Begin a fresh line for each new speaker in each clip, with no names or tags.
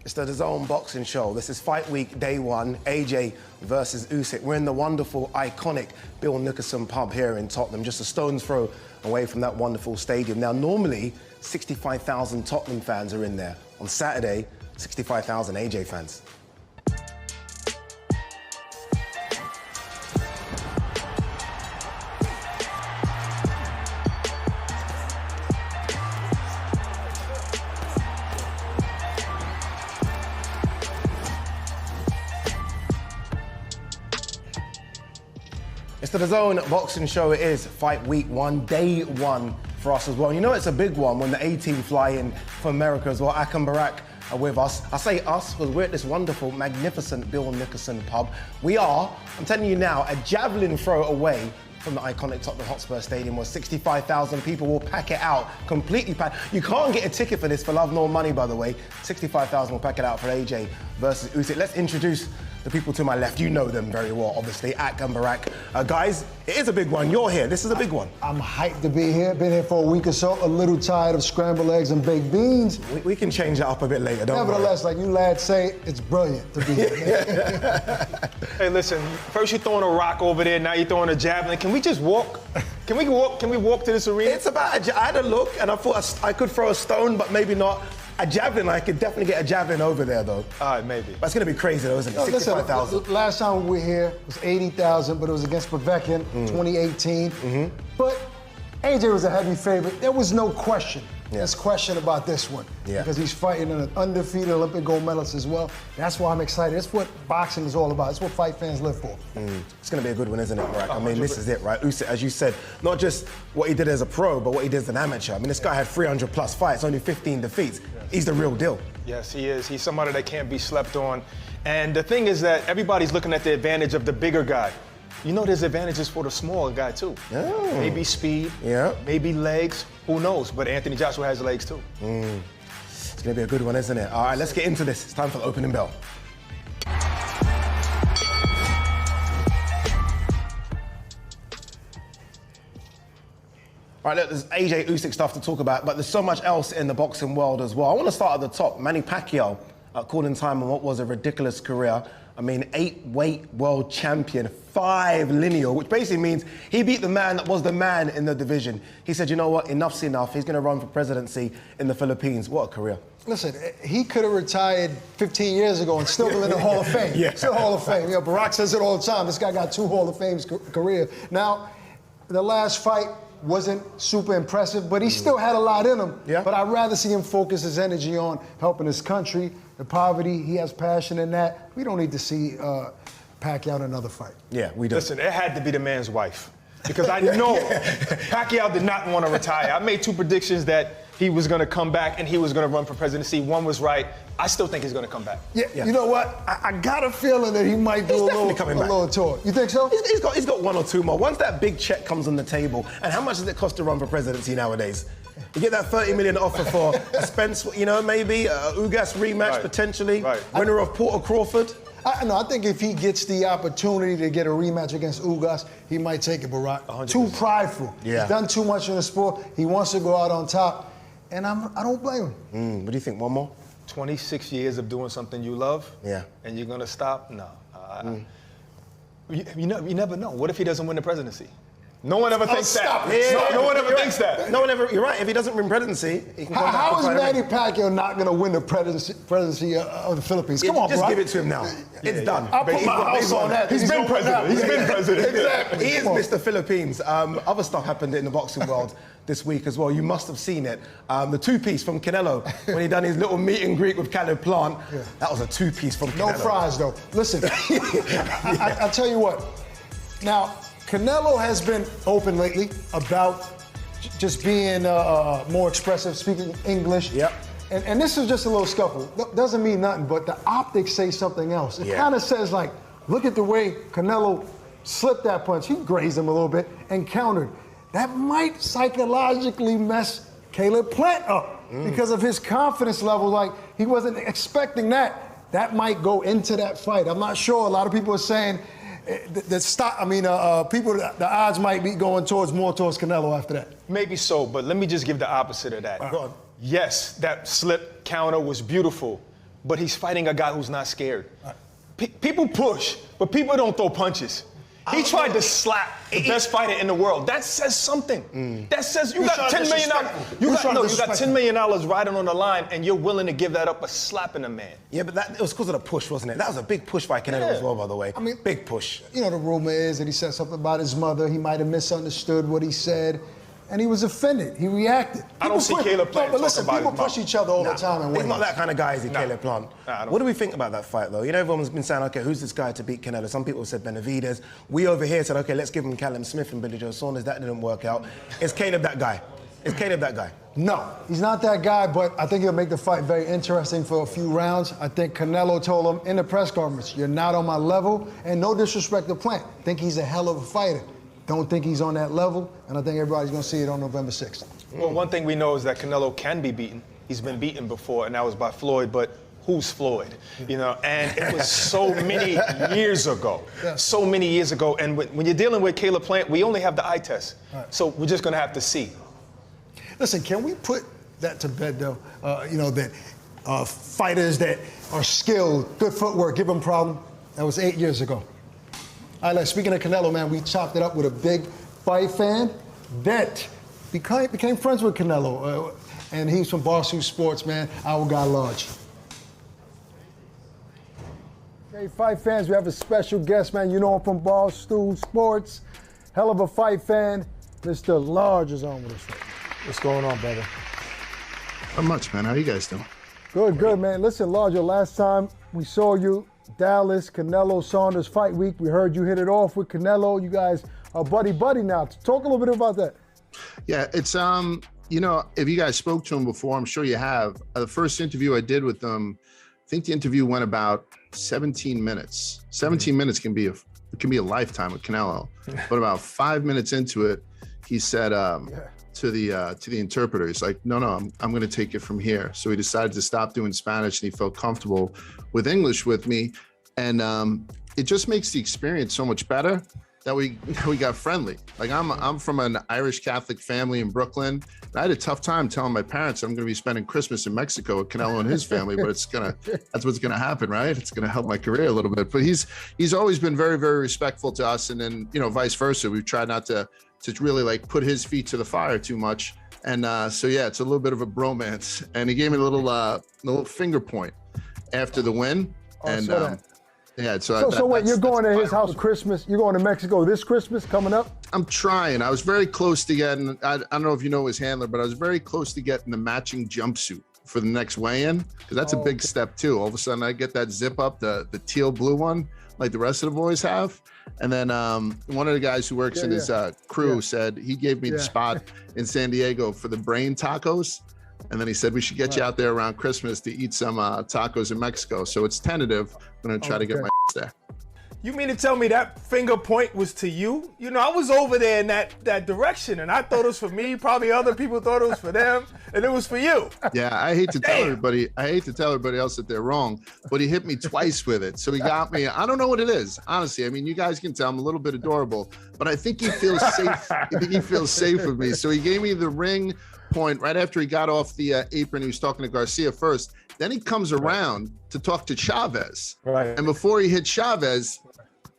It's the Dazn boxing show. This is fight week, day one, AJ versus Usyk. We're in the wonderful, iconic Bill Nickerson pub here in Tottenham, just a stone's throw away from that wonderful stadium. Now, normally, 65,000 Tottenham fans are in there. On Saturday, 65,000 AJ fans. It's the Dazn boxing show. It is fight week one, day one for us as well. You know it's a big one when the A-team fly in from America as well. Ak and Barack are with us. I say us because we're at this wonderful, magnificent Bill Nickerson pub. We are, I'm telling you now, a javelin throw away from the iconic Tottenham Hotspur Stadium where 65,000 people will pack it out, completely packed. You can't get a ticket for this for love nor money, by the way. 65,000 will pack it out for AJ versus Usyk. Let's introduce the people to my left. You know them very well, obviously. Ak and Barack. Guys, it is a big one. You're here. This is a big one.
I'm hyped to be here. Been here for a week or so. A little tired of scrambled eggs and baked beans.
We can change that up a bit later, don't we?
Nevertheless, like you lads say, it's brilliant to be here.
Hey, listen, first you're throwing a rock over there, now you're throwing a javelin. Can we just walk? Can we walk to this arena?
It's about, I had a look and I thought I could throw a stone, but maybe not. A javelin, I could definitely get a javelin over there, though.
All right, maybe.
But it's going to be crazy, though, isn't it? 65,000.
Last time we were here was 80,000, but it was against Povetkin, 2018. But AJ was a heavy favorite. There was no question. There's question about this one. Because he's fighting an undefeated Olympic gold medalist as well. That's why I'm excited. That's what boxing is all about. It's what fight fans live for.
It's going to be a good one, isn't it, Barack? I mean, this is it, right? Usyk, as you said, not just what he did as a pro, but what he did as an amateur. I mean, this guy had 300 plus fights, only 15 defeats. He's the real deal.
Yes, he is. He's somebody that can't be slept on. And the thing is that everybody's looking at the advantage of the bigger guy. You know there's advantages for the smaller guy, too. Maybe speed, maybe legs, who knows? But Anthony Joshua has legs, too.
It's going to be a good one, isn't it? All right, let's get into this. It's time for the opening bell. All right, look, there's AJ Usyk stuff to talk about, but there's so much else in the boxing world as well. I want to start at the top. Manny Pacquiao called in time on what was a ridiculous career. I mean, 8-weight world champion, 5 lineal, which basically means he beat the man that was the man in the division. He said, you know what, enough's enough. He's going to run for presidency in the Philippines. What a career.
Listen, he could have retired 15 years ago and still been in the Hall of Fame. Still Hall of Fame. You know, Barack says it all the time. This guy got 2 Hall of Fame's career. Now, the last fight wasn't super impressive, but he still had a lot in him. But I'd rather see him focus his energy on helping his country, the poverty. He has passion in that. We don't need to see Pacquiao in another fight.
Yeah, we do.
Listen, it had to be the man's wife. Because I know Pacquiao did not want to retire. I made 2 predictions that he was going to come back and he was going to run for presidency. One was right. I still think he's going to come back.
You know what? I got a feeling that he might do a little tour. You think so?
He's got 1 or 2 more. Once that big check comes on the table, and how much does it cost to run for presidency nowadays? You get that 30 million offer for a Spence, you know, maybe a Ugas rematch potentially, winner of Porter Crawford.
I think if he gets the opportunity to get a rematch against Ugas, he might take it, Barack. 100%. Too prideful. He's done too much in the sport. He wants to go out on top, and I don't blame him.
What do you think, 1 more?
26 years of doing something you love, and you're going to stop? No. You never know. What if he doesn't win the presidency? No one ever thinks that. No one ever thinks that.
No one ever. You're right. If he doesn't win presidency, he can
how is Manny Pacquiao not going to win the presidency of the Philippines? Come on,
just
bro.
give it to him now. It's done.
I'll put my house on that.
He's been president. He's been president.
Exactly. He is Mr. Philippines. Other stuff happened in the boxing world this week as well. You must have seen it. The 2-piece from Canelo when he done his little meet and greet with Caleb Plant. That was a 2-piece from Canelo.
No fries though. Listen, I'll tell you what. Now, Canelo has been open lately about just being more expressive, speaking English. And this is just a little scuffle. Doesn't mean nothing, but the optics say something else. It kind of says like, look at the way Canelo slipped that punch. He grazed him a little bit and countered. That might psychologically mess Caleb Plant up because of his confidence level. Like, he wasn't expecting that. That might go into that fight. I'm not sure. A lot of people are saying the odds might be going more towards Canelo after that.
Maybe so, but let me just give the opposite of that. Yes, that slip counter was beautiful, but he's fighting a guy who's not scared. People push, but people don't throw punches. He tried to slap the best fighter in the world. That says something. That says you got $10 million. You got $10 million riding on the line, and you're willing to give that up by slapping a man.
Yeah, but it was because of the push, wasn't it? That was a big push by Canelo as well, by the way. I mean, big push.
You know, the rumor is that he said something about his mother. He might have misunderstood what he said, and he was offended. He reacted.
I don't see Caleb Plant
but listen, people push each other all the time and win.
He's not that kind of guy, is he, Caleb Plant? What do we think about that fight, though? You know, everyone's been saying, okay, who's this guy to beat Canelo? Some people said Benavidez. We over here said, okay, let's give him Callum Smith and Billy Joe Saunders. That didn't work out. Is Caleb that guy? Is Caleb that guy?
No, he's not that guy, but I think he'll make the fight very interesting for a few rounds. I think Canelo told him in the press conference, you're not on my level, and no disrespect to Plant. Think he's a hell of a fighter. Don't think he's on that level, and I think everybody's going to see it on November 6th.
Well, one thing we know is that Canelo can be beaten. He's been beaten before, and that was by Floyd, but who's Floyd? You know, and it was so many years ago. So many years ago, and when you're dealing with Caleb Plant, we only have the eye test. So we're just going to have to see.
Listen, can we put that to bed, though? You know, that fighters that are skilled, good footwork, give them a problem. That was 8 years ago. All right, speaking of Canelo, man, we chopped it up with a big fight fan that became friends with Canelo, and he's from Barstool Sports, man, our guy Large. Hey, fight fans, we have a special guest, man. You know him from Barstool Sports. Hell of a fight fan. Mr. Large is on with us. What's going on, brother?
Not much, man. How you guys doing?
Good, man. Listen, Large, last time we saw you, Dallas, Canelo, Saunders fight week. We heard you hit it off with Canelo. You guys are buddy now. Talk a little bit about that.
Yeah, it's you know, if you guys spoke to him before, I'm sure you have. The first interview I did with him, I think the interview went about 17 minutes. 17 minutes can be a lifetime with Canelo. But about 5 minutes into it, he said to the interpreter, he's like, no, I'm going to take it from here. So he decided to stop doing Spanish, and he felt comfortable with English with me, and it just makes the experience so much better that we got friendly. Like I'm from an Irish Catholic family in Brooklyn. I had a tough time telling my parents I'm going to be spending Christmas in Mexico with Canelo and his family, but that's what's gonna happen, right? It's gonna help my career a little bit. But he's always been very, very respectful to us, and then vice versa. We've tried not to really like put his feet to the fire too much. And so yeah, it's a little bit of a bromance. And he gave me a little finger point after the win. Yeah,
so wait, you're going to his house for Christmas. You're going to Mexico this Christmas coming up?
I'm trying. I was very close to getting, I don't know if you know his handler, but I was very close to getting the matching jumpsuit for the next weigh-in, because that's a big step too. All of a sudden I get that zip up, the teal blue one, like the rest of the boys have. And then one of the guys who works in his crew said he gave me the spot in San Diego for the brain tacos. And then he said, we should get you out there around Christmas to eat some tacos in Mexico. So it's tentative. I'm going to try to get my there.
You mean to tell me that finger point was to you? You know, I was over there in that direction, and I thought it was for me. Probably other people thought it was for them, and it was for you.
Yeah, I hate to tell everybody else that they're wrong, but he hit me twice with it. So he got me. I don't know what it is, honestly. I mean, you guys can tell I'm a little bit adorable, but I think he feels safe. I think he feels safe with me. So he gave me the ring point right after he got off the apron. He was talking to Garcia first. Then he comes around to talk to Chavez. Right. And before he hit Chavez,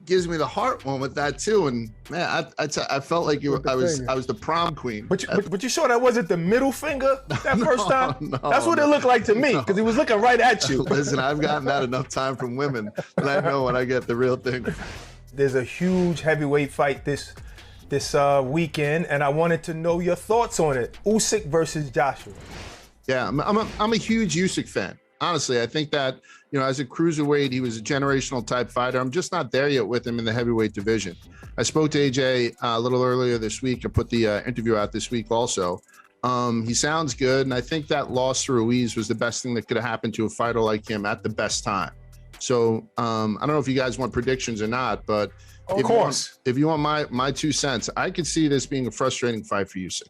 gives me the heart one with that too. And man, I felt like I was the prom queen.
But you sure that wasn't the middle finger that first time? No, that's what it looked like to me, because he was looking right at you.
Listen, I've gotten that enough time from women that I know when I get the real thing.
There's a huge heavyweight fight this weekend, and I wanted to know your thoughts on it. Usyk versus Joshua.
Yeah, I'm a huge Usyk fan. Honestly, I think that, as a cruiserweight, he was a generational type fighter. I'm just not there yet with him in the heavyweight division. I spoke to AJ a little earlier this week. I put the interview out this week also. He sounds good, and I think that loss to Ruiz was the best thing that could have happened to a fighter like him at the best time. So I don't know if you guys want predictions or not, but if you want my 2 cents, I could see this being a frustrating fight for Usyk.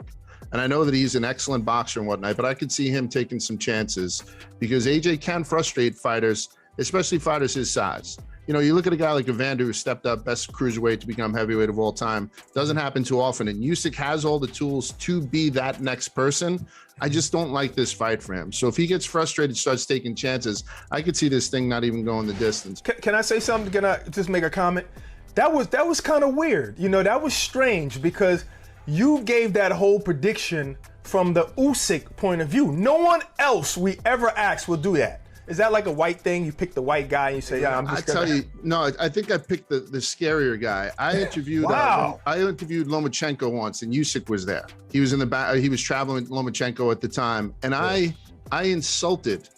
And I know that he's an excellent boxer and whatnot, but I could see him taking some chances because AJ can frustrate fighters, especially fighters his size. You look at a guy like Evander who stepped up best cruiserweight to become heavyweight of all time. Doesn't happen too often. And Usyk has all the tools to be that next person. I just don't like this fight for him. So if he gets frustrated, starts taking chances, I could see this thing not even going the distance.
Can I say something? Can I just make a comment? That was kind of weird. You know, that was strange because you gave that whole prediction from the Usyk point of view. No one else we ever asked will do that. Is that like a white thing? You pick the white guy and you say, "Yeah, I'm just gonna."
I tell you, no. I think I picked the scarier guy. I interviewed.
Wow.
I interviewed Lomachenko once, and Usyk was there. He was in the back. He was traveling with Lomachenko at the time, and I insulted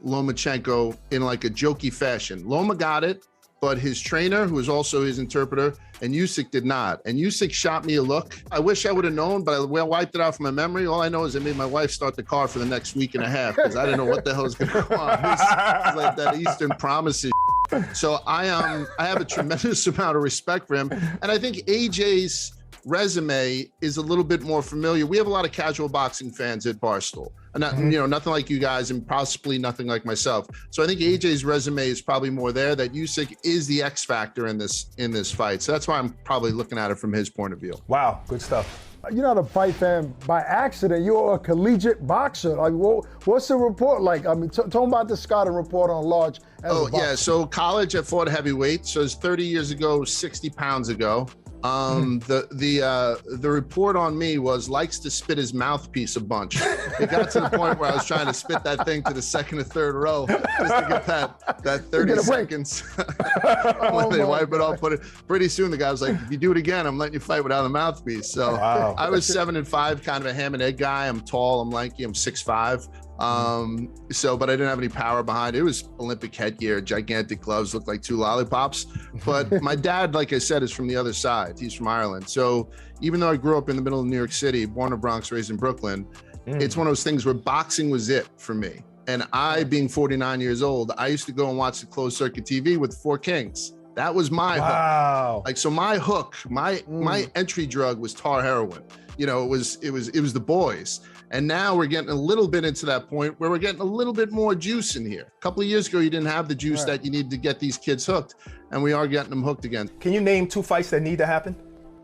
Lomachenko in like a jokey fashion. Loma got it, but his trainer, who was also his interpreter, and Usyk did not. And Usyk shot me a look. I wish I would have known, but I wiped it out from my memory. All I know is I made my wife start the car for the next week and a half because I didn't know what the hell was going to go on. It's like that Eastern Promises. So I have a tremendous amount of respect for him. And I think AJ's resume is a little bit more familiar. We have a lot of casual boxing fans at Barstool. And nothing like you guys and possibly nothing like myself. So I think AJ's resume is probably more there, that Usyk is the X factor in this fight. So that's why I'm probably looking at it from his point of view.
Wow, good stuff.
You're not a fight fan by accident. You're a collegiate boxer. Like, what's the report like? I mean, talk about the Scotland report on large.
Yeah. So college, I fought heavyweight. So it's 30 years ago, 60 pounds ago. The report on me was likes to spit his mouthpiece a bunch. It got to the point where I was trying to spit that thing to the second or third row just to get that 30 seconds. When they wipe it off, pretty soon the guy was like, if you do it again, I'm letting you fight without a mouthpiece. So wow. I was 7'5", kind of a ham and egg guy. I'm tall, I'm lanky, I'm 6'5". But I didn't have any power behind it. It was Olympic headgear, gigantic gloves, looked like two lollipops. But my dad, like I said, is from the other side. He's from Ireland. So even though I grew up in the middle of New York City, born in Bronx, raised in Brooklyn, it's one of those things where boxing was it for me. And I, being 49 years old, I used to go and watch the closed circuit TV with the Four Kings. That was my hook. Like, so my hook, my entry drug was tar heroin. You know, it was the boys. And now we're getting a little bit into that point where we're getting a little bit more juice in here. A couple of years ago, you didn't have the juice that you need to get these kids hooked, and we are getting them hooked again.
Can you name 2 fights that need to happen?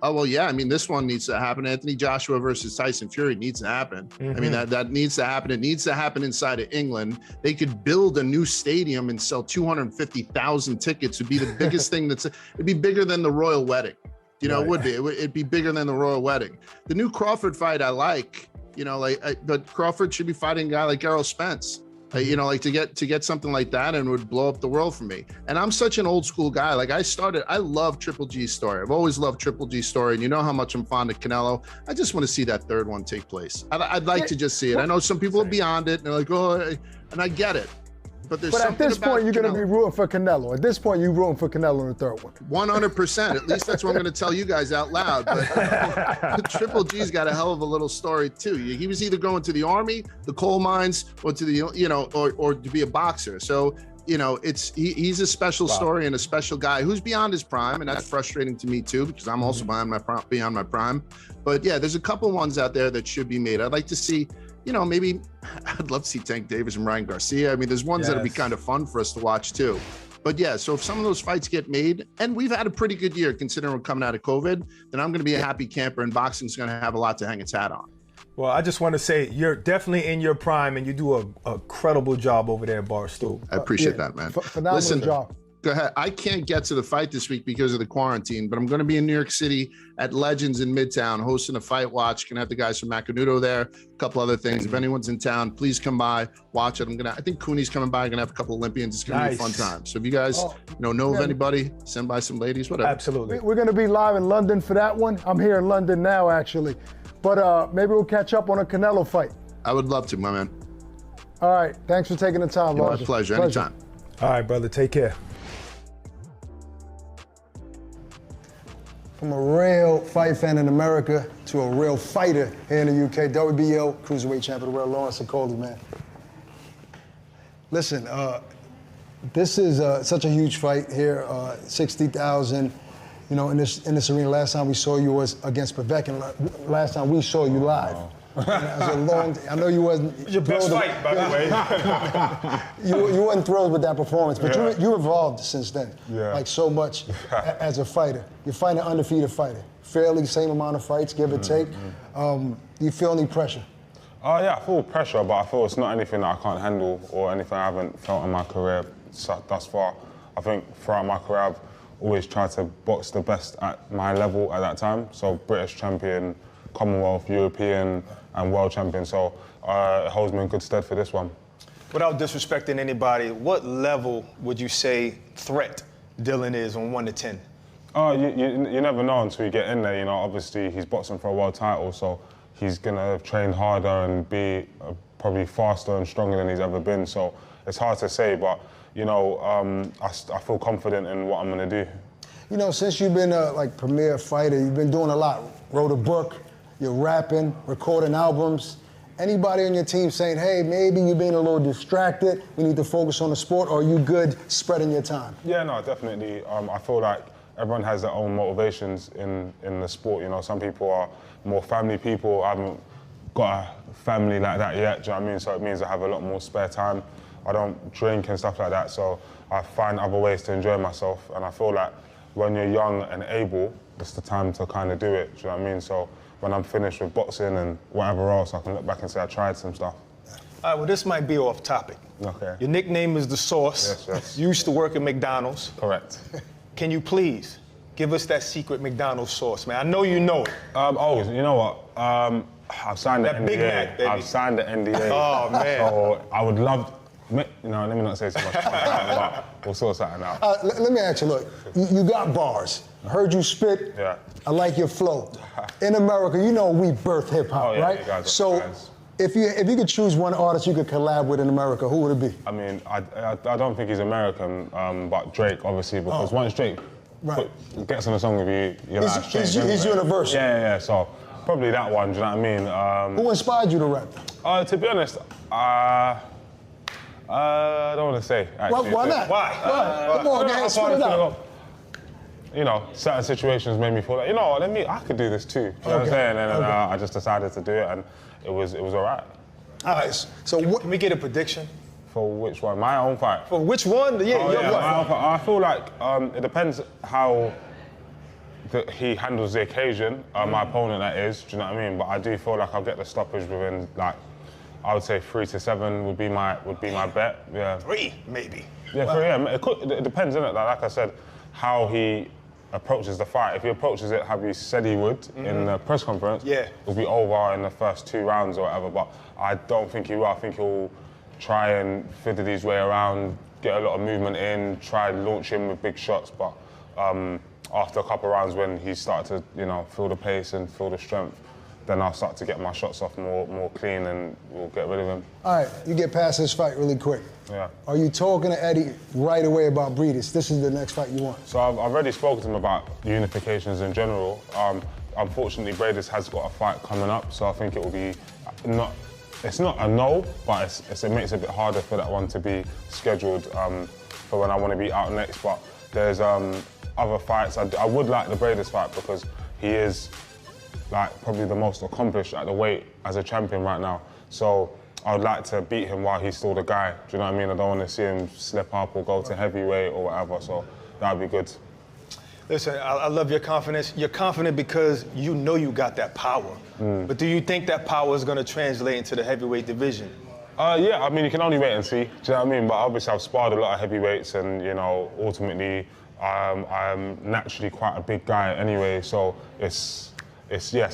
Oh, well, yeah. I mean, this one needs to happen. Anthony Joshua versus Tyson Fury needs to happen. I mean, that needs to happen. It needs to happen inside of England. They could build a new stadium and sell 250,000 tickets. It'd be the biggest thing it'd be bigger than the royal wedding. You know, it would be. It'd be bigger than the royal wedding. The new Crawford fight I like. You know, but Crawford should be fighting a guy like Errol Spence. You know, like to get something like that, and would blow up the world for me. And I'm such an old school guy. Like I love Triple G's story. I've always loved Triple G's story, and you know how much I'm fond of Canelo. I just want to see that third one take place. I'd like to just see it. I know some people are beyond it, and they're like, oh, and I get it. But at this point, you're going to be rooting for Canelo. At this point, you're rooting for Canelo in the third one. 100%. At least that's what I'm going to tell you guys out loud. But Triple G's got a hell of a little story too. He was either going to the army, the coal mines, or to the or to be a boxer. So he's a special story and a special guy who's beyond his prime, and that's frustrating to me too because I'm also beyond my prime. But yeah, there's a couple ones out there that should be made. I'd like to see. Maybe I'd love to see Tank Davis and Ryan Garcia. I mean, there's ones that'll be kind of fun for us to watch too. But yeah, so if some of those fights get made, and we've had a pretty good year considering we're coming out of COVID, then I'm going to be a happy camper, and boxing's going to have a lot to hang its hat on.
Well, I just want to say you're definitely in your prime, and you do a credible job over there at Barstool.
I appreciate that, man.
Phenomenal job.
Go ahead. I can't get to the fight this week because of the quarantine, but I'm going to be in New York City at Legends in Midtown hosting a fight watch. Going to have the guys from Macanudo there, a couple other things. If anyone's in town, please come by, watch it. I think Cooney's coming by. I'm going to have a couple Olympians. It's going to be a fun time. So if you guys know of anybody, send by some ladies, whatever.
Absolutely.
We're going to be live in London for that one. I'm here in London now, actually. But maybe we'll catch up on a Canelo fight.
I would love to, my man.
All right. Thanks for taking the time,
My pleasure. Anytime.
All right, brother. Take care.
From a real fight fan in America to a real fighter here in the UK, WBO Cruiserweight Champion of the world, Lawrence Okolie, man. Listen, this is such a huge fight here, 60,000, in this arena. Last time we saw you was against Povetkin. Last time we saw you live. It was a long. I know you wasn't.
Your best fight, by the way.
You wasn't thrilled with that performance, but you evolved since then.
Yeah.
Like so much as a fighter. You're fighting an undefeated fighter. Fairly same amount of fights, give or take. Do you feel any pressure?
Yeah, I feel pressure, but I feel it's not anything that I can't handle or anything I haven't felt in my career thus far. I think throughout my career, I've always tried to box the best at my level at that time. So British champion, Commonwealth, European, and world champion. So it holds me in good stead for this one.
Without disrespecting anybody, what level would you say threat Dylan is on 1 to 10?
You never know until you get in there. You know, obviously he's boxing for a world title, so he's gonna train harder and be probably faster and stronger than he's ever been. So it's hard to say, but you know, I feel confident in what I'm gonna do.
You know, since you've been a premier fighter, you've been doing a lot. Wrote a book, you're rapping, recording albums. Anybody on your team saying, hey, maybe you're being a little distracted, we need to focus on the sport, or are you good spreading your time?
Yeah, no, definitely. I feel like everyone has their own motivations in the sport. You know, some people are more family people. I haven't got a family like that yet, do you know what I mean? So it means I have a lot more spare time. I don't drink and stuff like that, so I find other ways to enjoy myself. And I feel like when you're young and able, it's the time to kind of do it, do you know what I mean? So when I'm finished with boxing and whatever else, I can look back and say I tried some stuff.
All right, well, this might be off topic.
Okay.
Your nickname is The Sauce.
Yes, yes.
You used to work at McDonald's.
Correct.
Can you please give us that secret McDonald's sauce, man? I know you know it.
You know what? I've signed the
That
NDA.
Big Mac, baby.
I've signed the NDA.
Oh, man.
So I would love. No, let me not say too much. But we'll sort something out.
Let me ask you, look, you got bars. I heard you spit.
Yeah.
I like your flow. In America, you know we birth hip-hop,
Oh, yeah,
right?
you guys are
So
fans.
if you could choose one artist you could collab with in America, who would it be?
I mean, I don't think he's American, but Drake, obviously, because once Drake gets on a song with you, you're like straight.
He's universal.
Yeah. So probably that one. Do you know what I mean?
Who inspired you to rap?
To be honest, I don't want to say. Actually.
Why not?
Why?
Come on, man, spit it out.
You know, certain situations made me feel like, you know what, I could do this too. You know what I'm saying? And I just decided to do it, and it was all right.
All right, so
Can we get a prediction?
For which one? My own fight?
For which one? Yeah, your
my
one.
own fight. I feel like it depends how he handles the occasion, my opponent that is, do you know what I mean? But I do feel like I'll get the stoppage within, like, I would say 3 to 7 would be my bet, yeah.
3, maybe.
Yeah, 3, yeah. It depends, innit? Like I said, how he approaches the fight. If he approaches it how he said he would in the press conference, it'll be over in the first 2 rounds or whatever. But I don't think he will. I think he'll try and fiddle his way around, get a lot of movement in, try and launch him with big shots. But after a couple of rounds, when he started to, you know, feel the pace and feel the strength, then I'll start to get my shots off more clean, and we'll get rid of him.
all right, you get past this fight really quick.
Yeah.
Are you talking to Eddie right away about Breeders? This is the next fight you want.
So I've already spoken to him about unifications in general. Unfortunately, Breeders has got a fight coming up, so I think it will be it's not a no, but it makes it a bit harder for that one to be scheduled for when I want to be out next. But there's other fights. I would like the Breeders fight because he is like probably the most accomplished at the weight as a champion right now. So I would like to beat him while he's still the guy. Do you know what I mean? I don't want to see him slip up or go to heavyweight or whatever. So that would be good.
Listen, I love your confidence. You're confident because you know you got that power. But do you think that power is going to translate into the heavyweight division?
Yeah, I mean, you can only wait and see. Do you know what I mean? But obviously I've sparred a lot of heavyweights, and, you know, ultimately I'm naturally quite a big guy anyway. So yes,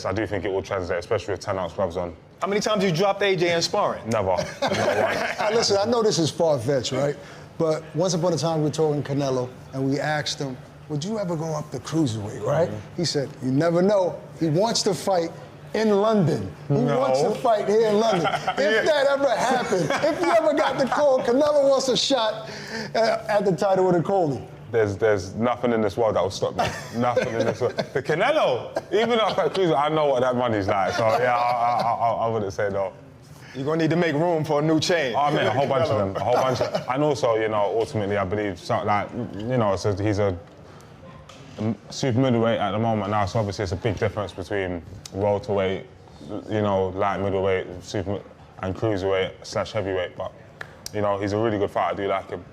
I do think it will translate, especially with 10-ounce gloves on.
How many times you dropped AJ in sparring?
Never. Not once.
Listen, I know this is far-fetched, right? But once upon a time, we were talking Canelo, and we asked him, would you ever go up to cruiserweight, right? He said, you never know. He wants to fight in London. He wants to fight here in London. If that ever happened, if you ever got the call, Canelo wants a shot at the title with Okolie.
There's nothing in this world that will stop me. Nothing in this world. The Canelo, even though I fight cruiser, I know what that money's like. So yeah, I wouldn't say no.
You're gonna need to make room for a new change.
I mean, a whole bunch of them, a whole bunch of. And also, you know, ultimately, I believe, so, like, you know, so he's a super middleweight at the moment now. So obviously, it's a big difference between welterweight, you know, light middleweight, super, and cruiserweight / heavyweight. But you know, he's a really good fighter. I do like him.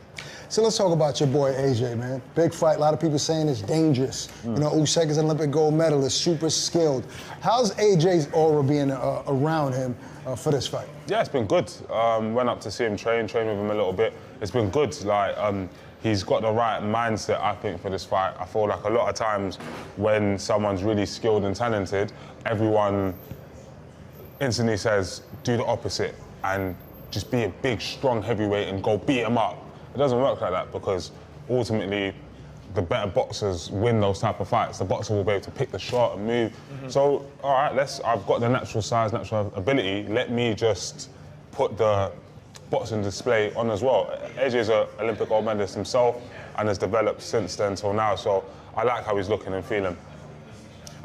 So let's talk about your boy AJ, man. Big fight. A lot of people saying it's dangerous. You know, Usyk is an Olympic gold medalist, super skilled. How's AJ's aura being around him for this fight?
Yeah, it's been good. Went up to see him train with him a little bit. It's been good. Like, he's got the right mindset, I think, for this fight. I feel like a lot of times when someone's really skilled and talented, everyone instantly says, do the opposite and just be a big, strong heavyweight and go beat him up. It doesn't work like that because ultimately the better boxers win those type of fights. The boxer will be able to pick the shot and move. So, all right, I've got the natural size, natural ability. Let me just put the boxing display on as well. AJ's an Olympic gold medalist himself and has developed since then till now. So I like how he's looking and feeling.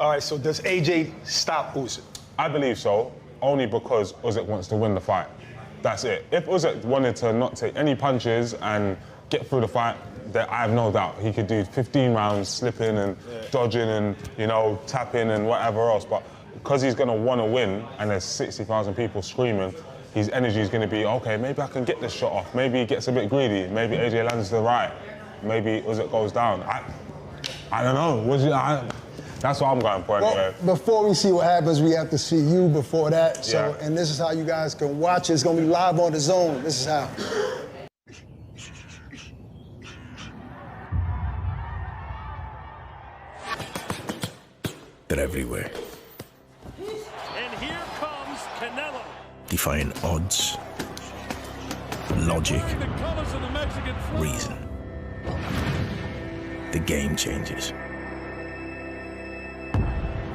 All right, so does AJ stop Usyk?
I believe so, only because Usyk wants to win the fight. That's it. If Usyk wanted to not take any punches and get through the fight, then I have no doubt he could do 15 rounds, slipping and dodging and, you know, tapping and whatever else. But because he's going to want to win and there's 60,000 people screaming, his energy is going to be, okay, maybe I can get this shot off. Maybe he gets a bit greedy. Maybe AJ lands to the right. Maybe Usyk goes down. I don't know. That's what I'm going for anyway.
Well, before we see what happens, we have to see you before that. So, and this is how you guys can watch it. It's going to be live on Dazn. This is how.
They're everywhere.
And here comes Canelo.
Defying odds, logic, reason. The game changes.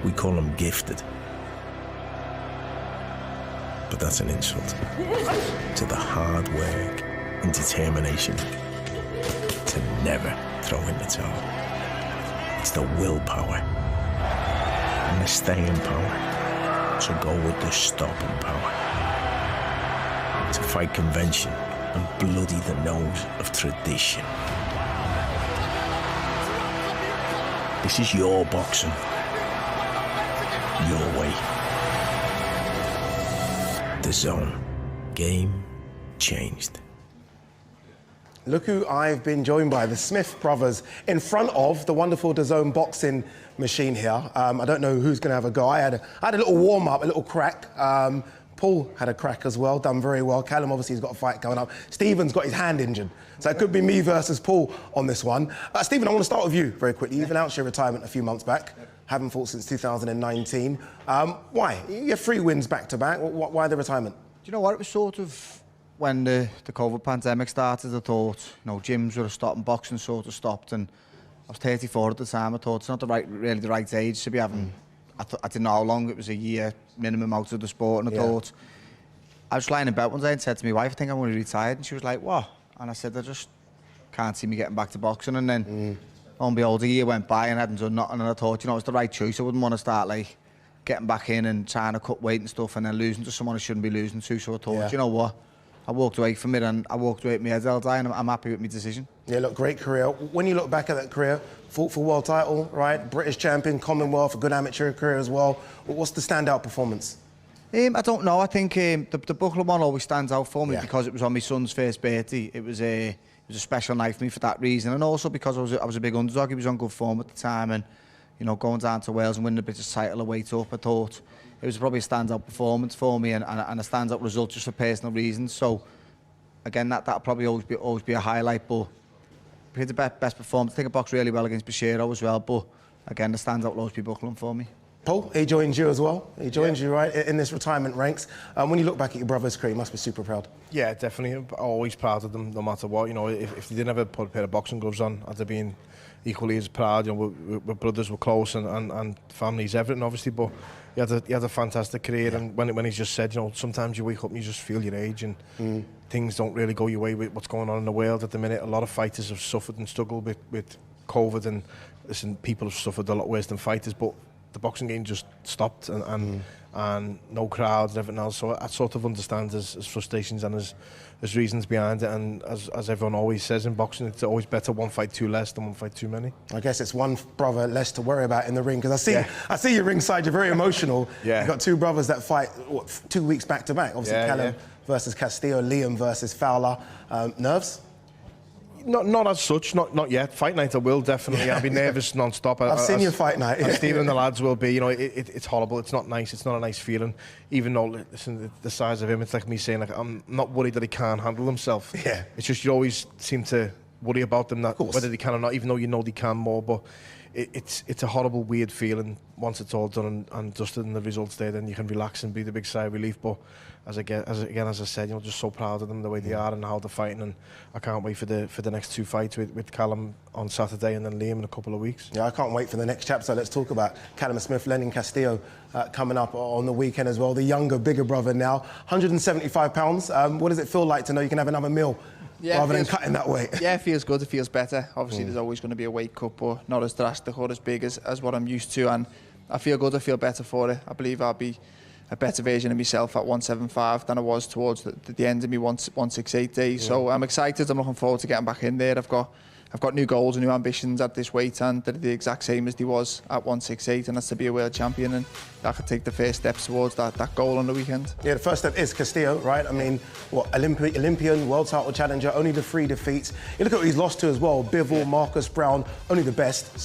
We call them gifted. But that's an insult to the hard work and determination to never throw in the towel. It's the willpower and the staying power to go with the stopping power. To fight convention and bloody the nose of tradition. This is your boxing. Your way. Dazn. Game changed.
Look who I've been joined by, the Smith brothers, in front of the wonderful Dazn boxing machine here. I don't know who's going to have a go. I had a little warm-up, a little crack. Paul had a crack as well, done very well. Callum obviously has got a fight coming up. Stephen's got his hand injured. So it could be me versus Paul on this one. Stephen, I want to start with you very quickly. You've announced your retirement a few months back. Haven't fought since 2019. Why? You have 3 wins back-to-back. Why the retirement?
Do you know what? It was sort of when the COVID pandemic started, I thought, you know, gyms were stopping, boxing sort of stopped, and I was 34 at the time. I thought it's not really the right age to be having. I didn't know how long it was, a year minimum out of the sport, and I thought, I was lying in bed one day and said to my wife, I think I'm going to retire, and she was like, what? And I said, I just can't see me getting back to boxing. And then, lo and behold, a year went by and I hadn't done nothing, and I thought, you know, it's the right choice. I wouldn't want to start like getting back in and trying to cut weight and stuff and then losing to someone I shouldn't be losing to. So I thought, you know what? I walked away from it and I walked away with my head held high, and I'm happy with my decision. Yeah,
look, great career. When you look back at that career, fought for world title, right? British champion, Commonwealth, a good amateur career as well. What's the standout performance?
I don't know. I think the Buckler one always stands out for me because it was on my son's first birthday. It was a special night for me for that reason, and also because I was a big underdog. He was on good form at the time, and you know, going down to Wales and winning the British title away up, I thought it was probably a standout performance for me and a standout result just for personal reasons. So again, that'll probably always be a highlight. But we had the best performance. I think I boxed really well against Bashiro as well. But again, the standout will always be Buckland for me.
Paul, he joined you as well. He joined you, right, in this retirement ranks. When you look back at your brother's career, you must be super proud.
Yeah, definitely. I'm always proud of them, no matter what. You know, if they didn't ever put a pair of boxing gloves on, I'd have been equally as proud. You know, we're brothers, we're close, and family's everything, obviously. But he had a fantastic career, and when he's just said, you know, sometimes you wake up and you just feel your age, and things don't really go your way with what's going on in the world at the minute. A lot of fighters have suffered and struggled with COVID, and listen, people have suffered a lot worse than fighters, but the boxing game just stopped, and no crowds and everything else. So I sort of understand his frustrations and his reasons behind it. And as everyone always says in boxing, it's always better one fight too less than one fight too many.
I guess it's one brother less to worry about in the ring, because I see you ringside. You're very emotional. You've got 2 brothers that fight 2 weeks back to back. Obviously, Callum versus Castillo, Liam versus Fowler. Nerves?
Not as such, not yet. Fight night I will definitely. I'll be nervous non-stop.
I've seen your fight night.
And Stephen and the lads will be. You know, it's horrible. It's not nice. It's not a nice feeling. Even though, listen, the size of him, it's like me saying, like, I'm not worried that he can't handle himself.
Yeah.
It's just you always seem to worry about them, that whether they can or not, even though you know they can more. But it's a horrible, weird feeling once it's all done and dusted and the results there. Then you can relax and breathe a big sigh of relief. But as I said, you know, just so proud of them the way they are and how they're fighting, and I can't wait for the next two fights with Callum on Saturday and then Liam in a couple of weeks.
Yeah, I can't wait for the next chapter. Let's talk about Callum Smith, Lenin Castillo coming up on the weekend as well. The younger, bigger brother now, 175 pounds. What does it feel like to know you can have another meal?
Yeah,
rather than cutting that weight?
Yeah, it feels good. It feels better. Obviously, there's always going to be a weight cut, but not as drastic or as big as what I'm used to. And I feel good. I feel better for it. I believe I'll be a better version of myself at 175 than I was towards the end of my 168 days. Yeah. So I'm excited. I'm looking forward to getting back in there. I've got new goals and new ambitions at this weight, and they're the exact same as they was at 168, and that's to be a world champion, and I could take the first steps towards that goal on the weekend.
Yeah, the first step is Castillo, right? I mean, Olympian, world title challenger, only the 3 defeats. You look at what he's lost to as well, Bivol, Marcus Brown, only the best.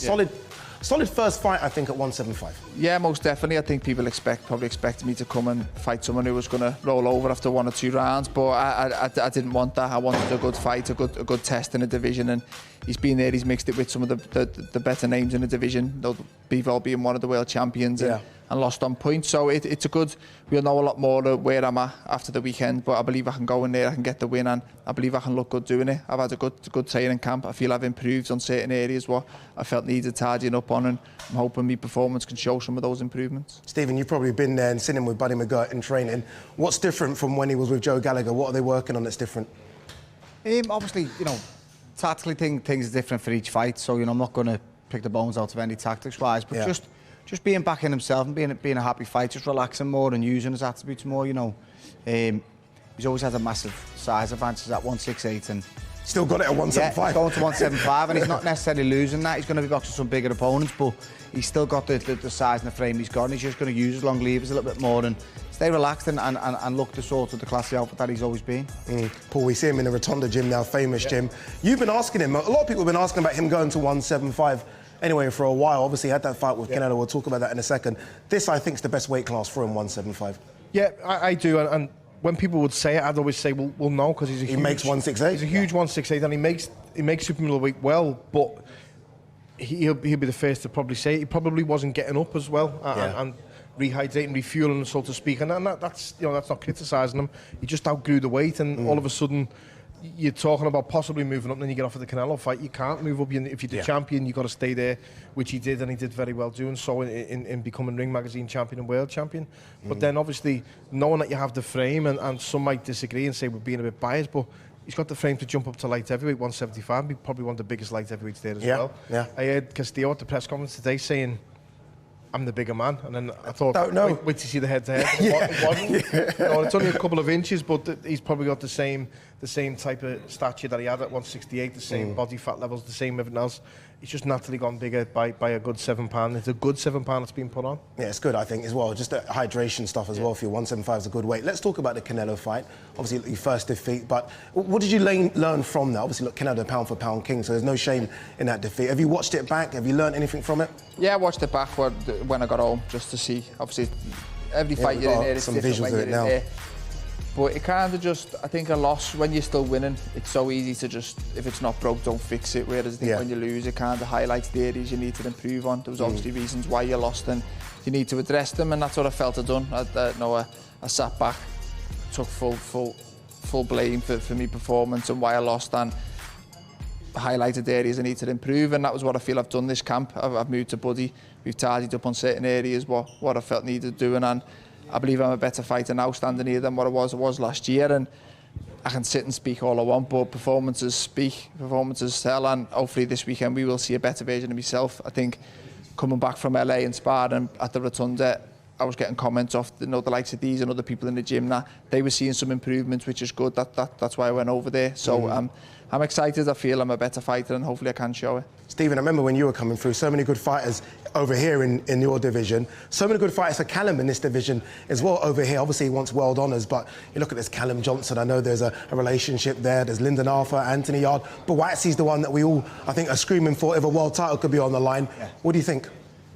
Solid first fight, I think, at 175.
Yeah, most definitely. I think people probably expected me to come and fight someone who was going to roll over after 1 or 2 rounds, but I didn't want that. I wanted a good fight, a good test in the division, and he's been there. He's mixed it with some of the better names in the division, Bivol being one of the world champions. And lost on points, so it's a good. We'll know a lot more of where I'm at after the weekend, but I believe I can go in there, I can get the win, and I believe I can look good doing it. I've had a good training camp. I feel I've improved on certain areas what I felt needed tidying up on, and I'm hoping my performance can show some of those improvements.
Stephen, you've probably been there and seen him with Buddy McGirt in training. What's different from when he was with Joe Gallagher? What are they working on that's different?
Obviously, you know, tactically things are different for each fight, so you know I'm not going to pick the bones out of any tactics-wise, but just being back in himself and being a happy fight, just relaxing more and using his attributes more, you know. He's always had a massive size advantage at 168 and
still got it at 175.
Yeah, going to 175 and he's not necessarily losing that. He's going to be boxing some bigger opponents, but he's still got the size and the frame he's got, and he's just going to use his long levers a little bit more and stay relaxed and look the sort of the classy outfit that he's always been.
Paul, we see him in the Rotonda gym now, famous gym. You've been asking him, a lot of people have been asking about him going to 175 anyway for a while. Obviously, he had that fight with Canelo. We'll talk about that in a second. This, I think, is the best weight class for him, 175.
Yeah, I do. And when people would say it, I'd always say, well no, because he
makes 168.
He's a huge 168, and he makes super middleweight well, but he'll be the first to probably say he probably wasn't getting up as well and rehydrating, refueling, so to speak. And that's not criticising him. He just outgrew the weight, and all of a sudden, you're talking about possibly moving up, and then you get off of the Canelo fight. You can't move up. If you're the champion, you've got to stay there, which he did, and he did very well doing so in becoming Ring Magazine champion and world champion. But then, obviously, knowing that you have the frame, and some might disagree and say we're being a bit biased, but he's got the frame to jump up to light heavyweight, 175. He's probably one of the biggest light heavyweights there as well.
Yeah.
I heard Castillo at the press conference today saying, I'm the bigger man, and then I thought, wait to see the head-to-head. It wasn't. No, it's only a couple of inches, but he's probably got the same type of stature that he had at 168, the same body fat levels, the same everything else. He's just naturally gone bigger by a good £7. It's a good £7 that's been put on.
Yeah, it's good, I think, as well. Just the hydration stuff as well for you. 175 is a good weight. Let's talk about the Canelo fight. Obviously, your first defeat, but what did you learn from that? Obviously, look, Canelo, pound for pound king, so there's no shame in that defeat. Have you watched it back? Have you learned anything from it?
Yeah, I watched it back when I got home, just to see. Obviously, every fight you're in there is different when you're in there. But it kind of just, I think a loss, when you're still winning, it's so easy to just, if it's not broke, don't fix it. Whereas I think when you lose, it kind of highlights the areas you need to improve on. There was obviously reasons why you lost, and you need to address them, and that's what I felt I'd done. I sat back, took full blame for my performance and why I lost, and highlighted the areas I need to improve, and that was what I feel I've done this camp. I've moved to Buddy, we've tidied up on certain areas what I felt needed doing, and I believe I'm a better fighter now standing here than what I was last year, and I can sit and speak all I want, but performances speak, performances tell, and hopefully this weekend we will see a better version of myself. I think coming back from LA and sparring at the Rotunda,
I was getting comments off the likes of these and other people in the gym that they were seeing some improvements, which is good. That's why I went over there. So I'm excited. I feel I'm a better fighter, and hopefully I can show it.
Stephen, I remember when you were coming through, so many good fighters over here in your division, so many good fighters for Callum in this division as well over here. Obviously he wants world honours, but you look at this Callum Johnson, I know there's a relationship there, there's Lyndon Arthur, Anthony Yard, but Whitesey's the one that we all, I think, are screaming for if a world title could be on the line. Yeah. What do you think?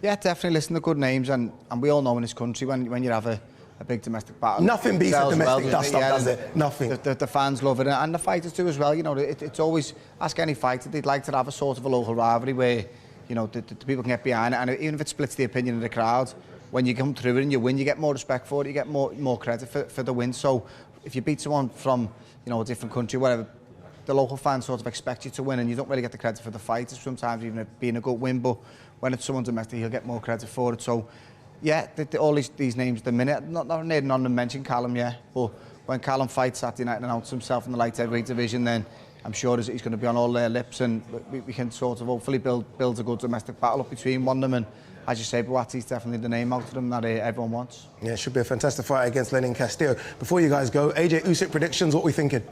Yeah, definitely listen to good names, and we all know in this country when you have a big domestic battle.
Nothing beats a domestic dust-up, does it? Nothing.
The fans love it, and the fighters do as well. You know, it's always, ask any fighter, they'd like to have a sort of a local rivalry where, you know, the people can get behind it, and even if it splits the opinion of the crowd, when you come through it and you win, you get more respect for it, you get more credit for the win. So if you beat someone from, you know, a different country, whatever, the local fans sort of expect you to win, and you don't really get the credit for the fighters sometimes, even it being a good win, but when it's someone domestic, he'll get more credit for it. So yeah, all these names at the minute, not needing on to mention Callum, yeah, but when Callum fights Saturday night and announces himself in the light heavyweight division, then I'm sure he's going to be on all their lips, and we can sort of hopefully build a good domestic battle up between one of them. And as you say, Buati's definitely the name out of them that everyone wants.
Yeah, it should be a fantastic fight against Lenin Castillo. Before you guys go, AJ Usyk predictions, what are we thinking?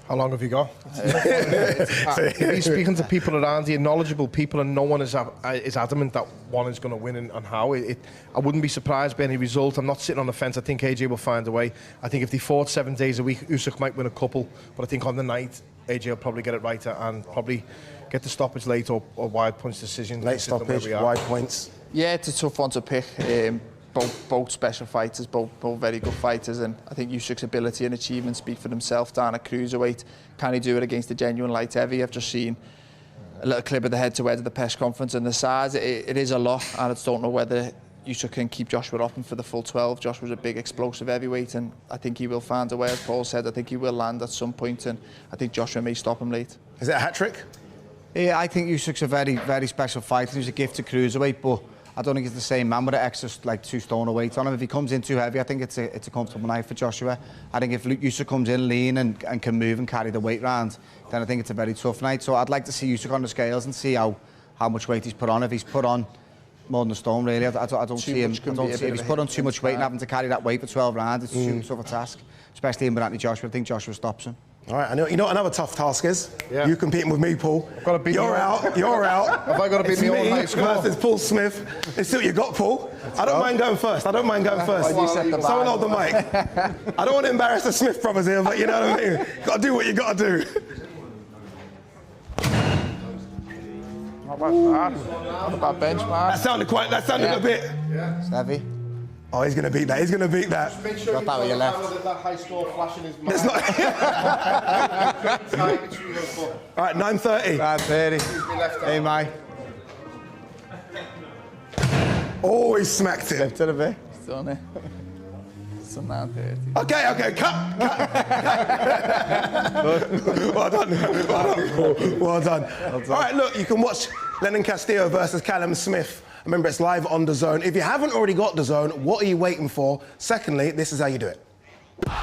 How long have you got?
If he's speaking to people around here, knowledgeable people, and no one is adamant that one is going to win and how. I wouldn't be surprised by any result. I'm not sitting on the fence. I think AJ will find a way. I think if they fought 7 days a week, Usyk might win a couple. But I think on the night, AJ will probably get it right and probably get the stoppage late or wide points decision.
Late stoppage, wide points.
Yeah, it's a tough one to pick. Both special fighters, both very good fighters, and I think Usyk's ability and achievement speak for themselves down at cruiserweight. Can he do it against a genuine light heavy? I've just seen a little clip of the head-to-head at the press conference, and the size, it is a lot, and I just don't know whether Usyk can keep Joshua open for the full 12. Joshua's a big explosive heavyweight, and I think he will find a way. As Paul said, I think he will land at some point, and I think Joshua may stop him late.
Is it a hat-trick?
Yeah, I think Usyk's a very, very special fighter. He's a gift to cruiserweight, but I don't think he's the same man with an extra like 2 stone of weight on him. If he comes in too heavy, I think it's a comfortable night for Joshua. I think if Usyk comes in lean and can move and carry the weight round, then I think it's a very tough night. So I'd like to see Usyk on the scales and see how much weight he's put on. If he's put on more than a stone, really, I don't see him. If he's put on too much weight and having to carry that weight for 12 rounds, it's too tough a task. Especially in with Anthony Joshua. I think Joshua stops him.
All right, I know. You know what another tough task is? Yeah. You competing with me, Paul.
I've got to beat
You're out. You're out.
Have I got to beat me all night score?
Versus Paul Smith. Let's see what you got, Paul. I don't mind going first. Someone hold the mic. I don't want to embarrass the Smith brothers here, but you know what I mean. Got to do what you got to do.
Not a bad benchmark.
That sounded a bit.
Yeah. It's heavy.
Oh, he's going to beat that. He's going to beat that.
Just make sure
got that with your left.
That high score flashing his mind.
All right, 9:30.
9:30. Hey, mate.
Oh, he smacked it.
Left to the bit.
It's on it. It's on 9:30.
Okay, cut. Well done. All right, look, you can watch Lenin Castillo versus Callum Smith. Remember, it's live on Dazn. If you haven't already got Dazn, what are you waiting for? Secondly, this is how you do it.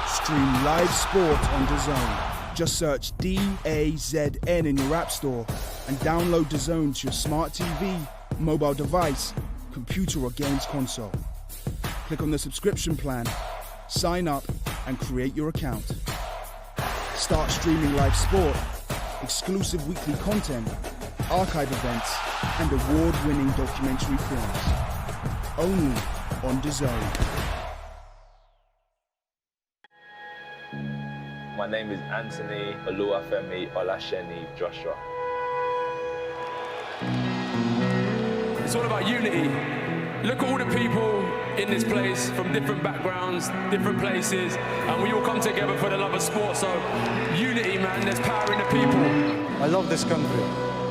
Stream live sport on Dazn. Just search DAZN in your app store and download Dazn to your smart TV, mobile device, computer or games console. Click on the subscription plan, sign up and create your account. Start streaming live sport, exclusive weekly content, archive events and award-winning documentary films. Only on Dazn.
My name is Anthony Oluwafemi Olasheni Joshua.
It's all about unity. Look at all the people in this place from different backgrounds, different places, and we all come together for the love of sport. So unity, man, there's power in the people.
I love this country.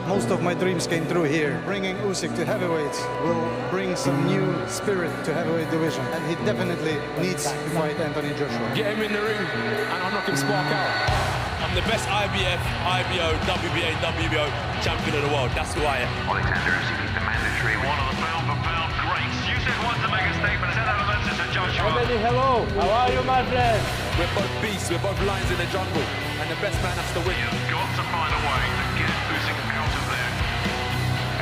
Most of my dreams came through here. Bringing Usyk to heavyweights will bring some new spirit to heavyweight division, and he definitely needs to fight Anthony Joshua.
Get him in the ring, and I'm knocking Spark out.
I'm the best IBF, IBO, WBA, WBO champion of the world. That's who I am.
Alexander Usyk is the mandatory. One of the pound-for-pound greats. Usyk wants to make a statement. Send out a message to Joshua.
Hello. How are you, my friend?
We're both beasts. We're both lions in the jungle, and the best man has to win.
You've got to find a way to get Usyk out of there.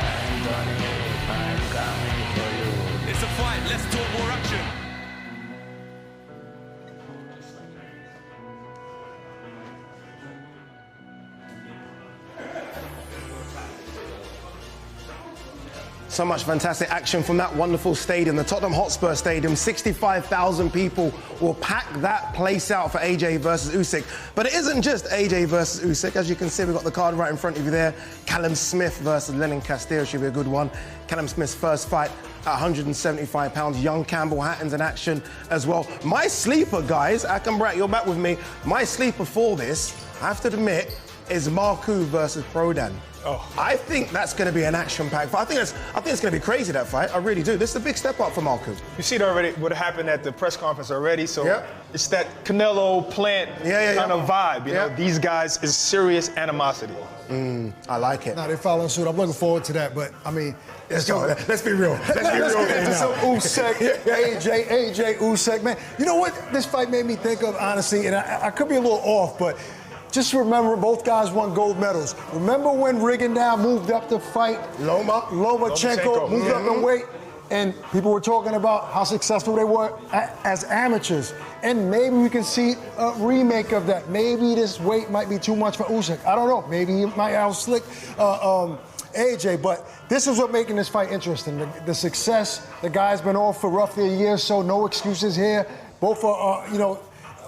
Anthony, I'm coming for you.
It's a fight. Let's talk more action.
So much fantastic action from that wonderful stadium, the Tottenham Hotspur Stadium. 65,000 people will pack that place out for AJ versus Usyk. But it isn't just AJ versus Usyk. As you can see, we've got the card right in front of you there. Callum Smith versus Lennon Castillo should be a good one. Callum Smith's first fight at 175 pounds. Young Campbell Hatton's in action as well. My sleeper, guys, Akamrat, you're back with me. My sleeper for this, I have to admit, is Marku versus Prodan. Oh. I think that's going to be an action-packed fight. I think it's going to be crazy, that fight. I really do. This is a big step up for Marku.
You see it already, what happened at the press conference already. So it's that Canelo Plant kind of vibe. You know, these guys is serious animosity.
I like it.
Now they're following suit. I'm looking forward to that. But I mean,
let's be real. Let's get
into some Usyk, AJ Usyk, man. You know what this fight made me think of, honestly, and I could be a little off, but just remember, both guys won gold medals. Remember when Rigondeaux moved up to fight Lomachenko, moved up in weight, and people were talking about how successful they were as amateurs. And maybe we can see a remake of that. Maybe this weight might be too much for Usyk. I don't know. Maybe he might outslick AJ, but this is what making this fight interesting. The success, the guy's been off for roughly a year, so no excuses here. Both are,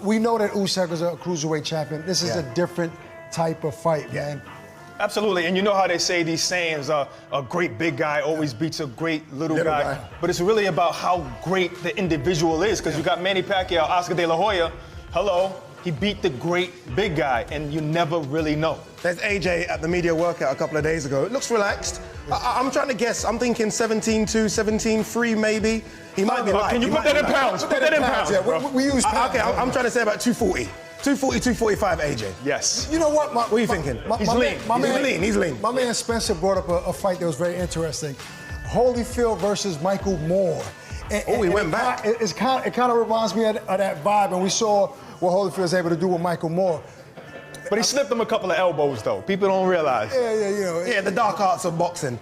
we know that Usyk is a cruiserweight champion. This is a different type of fight, man.
Absolutely, and you know how they say these sayings, a great big guy always beats a great little guy. But it's really about how great the individual is, because you got Manny Pacquiao, Oscar De La Hoya, he beat the great big guy, and you never really know.
There's AJ at the media workout a couple of days ago. It looks relaxed. I'm trying to guess. I'm thinking 17-2, 17-3 maybe. He might be lying.
Can you put that in pounds? Put that in pounds.
Yeah, we use pounds.
Okay, I'm trying to say about 240. 240, 245 AJ.
Yes.
You know what?
What are you thinking? He's lean.
My man Spencer brought up a fight that was very interesting. Holyfield versus Michael Moore.
He went back.
It kind of reminds me of that vibe, and we saw what Holyfield was able to do with Michael Moore.
But he slipped him a couple of elbows, though. People don't realize.
Yeah, the dark arts of boxing.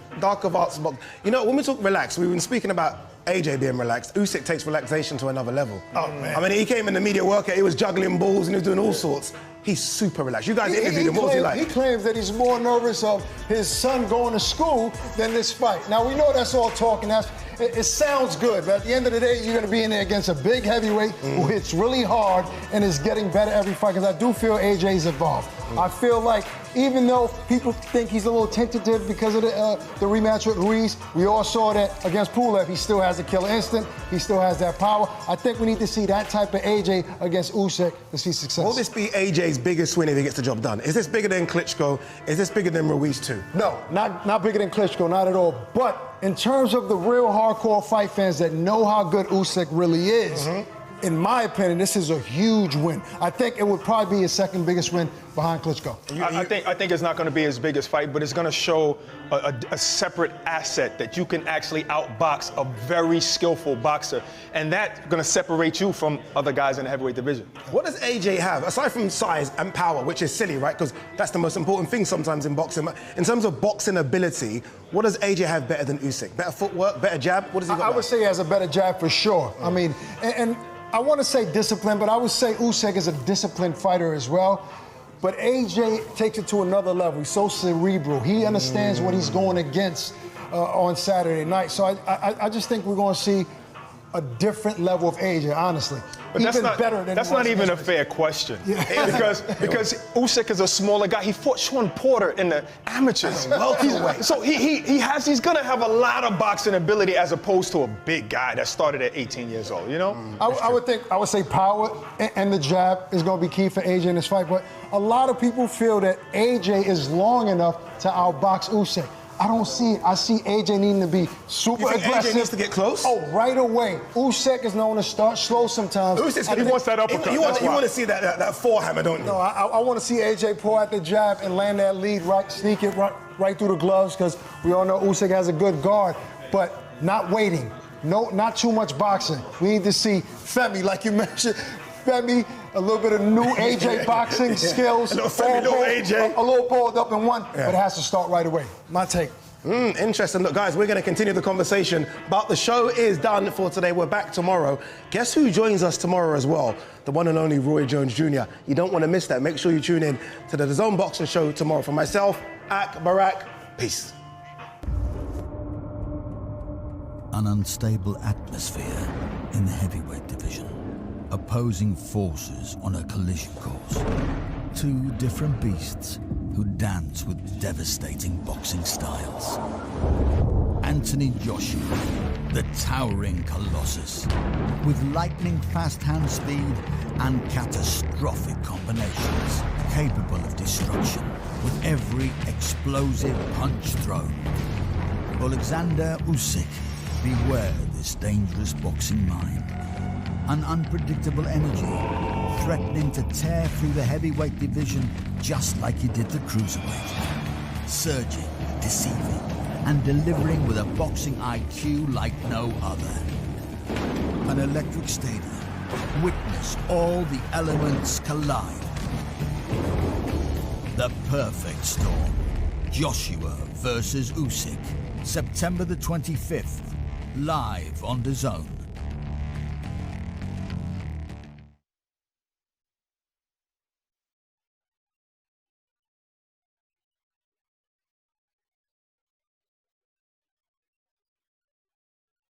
You know, when we talk relaxed, we've been speaking about AJ being relaxed. Usyk takes relaxation to another level.
Oh, man.
I mean, he came in the media workout, he was juggling balls and he was doing all sorts. He's super relaxed. You guys interviewed him. What was he like?
He claims that he's more nervous of his son going to school than this fight. Now, we know that's all talk, and it sounds good, but at the end of the day, you're going to be in there against a big heavyweight who hits really hard and is getting better every fight, because I do feel AJ's evolved. I feel like even though people think he's a little tentative because of the rematch with Ruiz, we all saw that against Pulev. He still has the killer instinct. He still has that power. I think we need to see that type of AJ against Usyk to see success.
Will this be AJ's biggest win if he gets the job done? Is this bigger than Klitschko? Is this bigger than Ruiz too?
No, not bigger than Klitschko, not at all. But in terms of the real hardcore fight fans that know how good Usyk really is, in my opinion, this is a huge win. I think it would probably be his second biggest win behind Klitschko.
I think it's not going to be his biggest fight, but it's going to show a separate asset that you can actually outbox a very skillful boxer, and that's going to separate you from other guys in the heavyweight division.
What does AJ have, aside from size and power, which is silly, right? Because that's the most important thing sometimes in boxing. In terms of boxing ability, what does AJ have better than Usyk? Better footwork, better jab? What does he got?
I would say he has a better jab for sure. I mean, and I want to say discipline, but I would say Usyk is a disciplined fighter as well. But AJ takes it to another level. He's so cerebral. He understands what he's going against on Saturday night. So I just think we're going to see a different level of AJ, honestly.
But that's not even a fair question. Because Usyk is a smaller guy. He fought Sean Porter in the amateurs. So he's gonna have a lot of boxing ability as opposed to a big guy that started at 18 years old, you know?
I would say power and the jab is gonna be key for AJ in this fight, but a lot of people feel that AJ is long enough to outbox Usyk. I don't see it. I see AJ needing to be super aggressive.
AJ needs to get close?
Oh, right away. Usyk is known to start slow sometimes.
He wants that uppercut.
You want to see that forehammer, don't you?
No, I want to see AJ pull out the jab and land that lead, sneak it right through the gloves, because we all know Usyk has a good guard, but not waiting. No, not too much boxing. We need to see Femi, like you mentioned. Femi, a little bit of new AJ boxing skills.
A little Femi, little AJ.
A little pulled up in one, but it has to start right away. My take.
Interesting. Look, guys, we're going to continue the conversation, but the show is done for today. We're back tomorrow. Guess who joins us tomorrow as well? The one and only Roy Jones Jr. You don't want to miss that. Make sure you tune in to the Dazn Boxing Show tomorrow. For myself, Ak Barak, peace.
An unstable atmosphere in the heavyweight division. Opposing forces on a collision course. Two different beasts who dance with devastating boxing styles. Anthony Joshua, the towering colossus, with lightning-fast hand speed and catastrophic combinations, capable of destruction with every explosive punch thrown. Alexander Usyk, beware this dangerous boxing mind. An unpredictable energy, threatening to tear through the heavyweight division just like he did the cruiserweight. Surging, deceiving, and delivering with a boxing IQ like no other. An electric stadium. Witness all the elements collide. The perfect storm. Joshua versus Usyk. September the 25th. Live on Dazn.